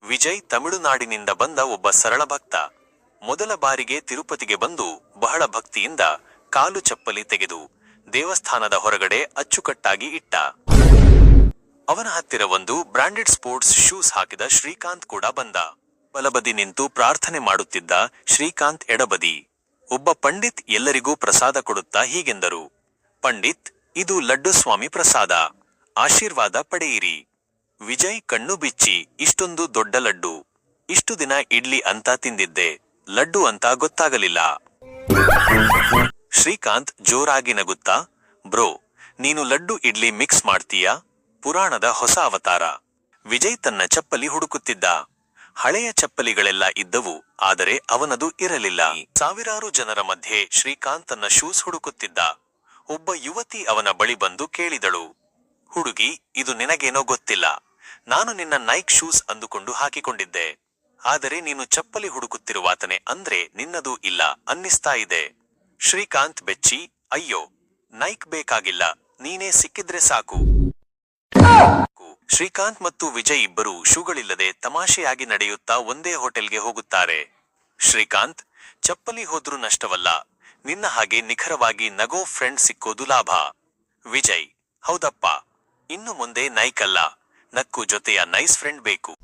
ವಿಜಯ್ ತಮಿಳುನಾಡಿನಿಂದ ಬಂದ ಒಬ್ಬ ಸರಳ ಭಕ್ತ. ಮೊದಲ ಬಾರಿಗೆ ತಿರುಪತಿಗೆ ಬಂದು ಬಹಳ ಭಕ್ತಿಯಿಂದ ಕಾಲು ಚಪ್ಪಲಿ ತೆಗೆದು ದೇವಸ್ಥಾನದ ಹೊರಗಡೆ ಅಚ್ಚುಕಟ್ಟಾಗಿ ಇಟ್ಟ. ಅವನ ಹತ್ತಿರ ಒಂದು ಬ್ರಾಂಡೆಡ್ ಸ್ಪೋರ್ಟ್ಸ್ ಶೂಸ್ ಹಾಕಿದ ಶ್ರೀಕಾಂತ್ ಕೂಡ ಬಂದ. ಬಲಬದಿ ನಿಂತು ಪ್ರಾರ್ಥನೆ ಮಾಡುತ್ತಿದ್ದ ಶ್ರೀಕಾಂತ್ ಎಡಬದಿ. ಒಬ್ಬ ಪಂಡಿತ್ ಎಲ್ಲರಿಗೂ ಪ್ರಸಾದ ಕೊಡುತ್ತಾ ಹೀಗೆಂದರು, ಪಂಡಿತ್, ಇದು ಲಡ್ಡು ಸ್ವಾಮಿ ಪ್ರಸಾದ, ಆಶೀರ್ವಾದ ಪಡೆಯಿರಿ. ವಿಜಯ್ ಕಣ್ಣು ಬಿಚ್ಚಿ, ಇಷ್ಟೊಂದು ದೊಡ್ಡ ಲಡ್ಡು, ಇಷ್ಟು ದಿನ ಇಡ್ಲಿ ಅಂತ ತಿಂದಿದ್ದೆ, ಲಡ್ಡು ಅಂತ ಗೊತ್ತಾಗಲಿಲ್ಲ. ಶ್ರೀಕಾಂತ್ ಜೋರಾಗಿ ನಗುತ್ತಾ, ಬ್ರೋ, ನೀನು ಲಡ್ಡು ಇಡ್ಲಿ ಮಿಕ್ಸ್ ಮಾಡ್ತೀಯಾ? ಪುರಾಣದ ಹೊಸ ಅವತಾರ. ವಿಜಯ್ ತನ್ನ ಚಪ್ಪಲಿ ಹುಡುಕುತ್ತಿದ್ದ. ಹಳೆಯ ಚಪ್ಪಲಿಗಳೆಲ್ಲ ಇದ್ದವು, ಆದರೆ ಅವನದು ಇರಲಿಲ್ಲ. ಸಾವಿರಾರು ಜನರ ಮಧ್ಯೆ ಶ್ರೀಕಾಂತ್ ತನ್ನ ಶೂಸ್ ಹುಡುಕುತ್ತಿದ್ದ. ಒಬ್ಬ ಯುವತಿ ಅವನ ಬಳಿ ಬಂದು ಕೇಳಿದಳು, ಹುಡುಗಿ, ಇದು ನಿನಗೇನೋ ಗೊತ್ತಿಲ್ಲ, ನಾನು ನಿನ್ನ ನೈಕ್ ಶೂಸ್ ಅಂದುಕೊಂಡು ಹಾಕಿಕೊಂಡಿದ್ದೆ, ಆದರೆ ನೀನು ಚಪ್ಪಲಿ ಹುಡುಕುತ್ತಿರುವಾತನೆ ಅಂದ್ರೆ ನಿನ್ನದು ಇಲ್ಲ ಅನ್ನಿಸ್ತಾ ಇದೆ. ಶ್ರೀಕಾಂತ್ ಬೆಚ್ಚಿ, ಅಯ್ಯೋ, ನೈಕ್ ಬೇಕಾಗಿಲ್ಲ, ನೀನೇ ಸಿಕ್ಕಿದ್ರೆ ಸಾಕು. ಶ್ರೀಕಾಂತ್ ಮತ್ತು ವಿಜಯ್ ಇಬ್ಬರು ಶೂಗಳಿಲ್ಲದೆ ತಮಾಷೆಯಾಗಿ ನಡೆಯುತ್ತಾ ಒಂದೇ ಹೋಟೆಲ್ಗೆ ಹೋಗುತ್ತಾರೆ. ಶ್ರೀಕಾಂತ್, ಚಪ್ಪಲಿ ಹೋದ್ರೂ ನಷ್ಟವಲ್ಲ, ನಿನ್ನ ಹಾಗೆ ನಿಖರವಾಗಿ ನಗೋ ಫ್ರೆಂಡ್ ಸಿಕ್ಕೋದು ಲಾಭ. ವಿಜಯ್, ಹೌದಪ್ಪ, ಇನ್ನು ಮುಂದೆ ನೈಕ್ ಅಲ್ಲ, ನಕ್ಕು ಜೊತೆಯ ನೈಸ್ ಫ್ರೆಂಡ್ ಬೇಕು.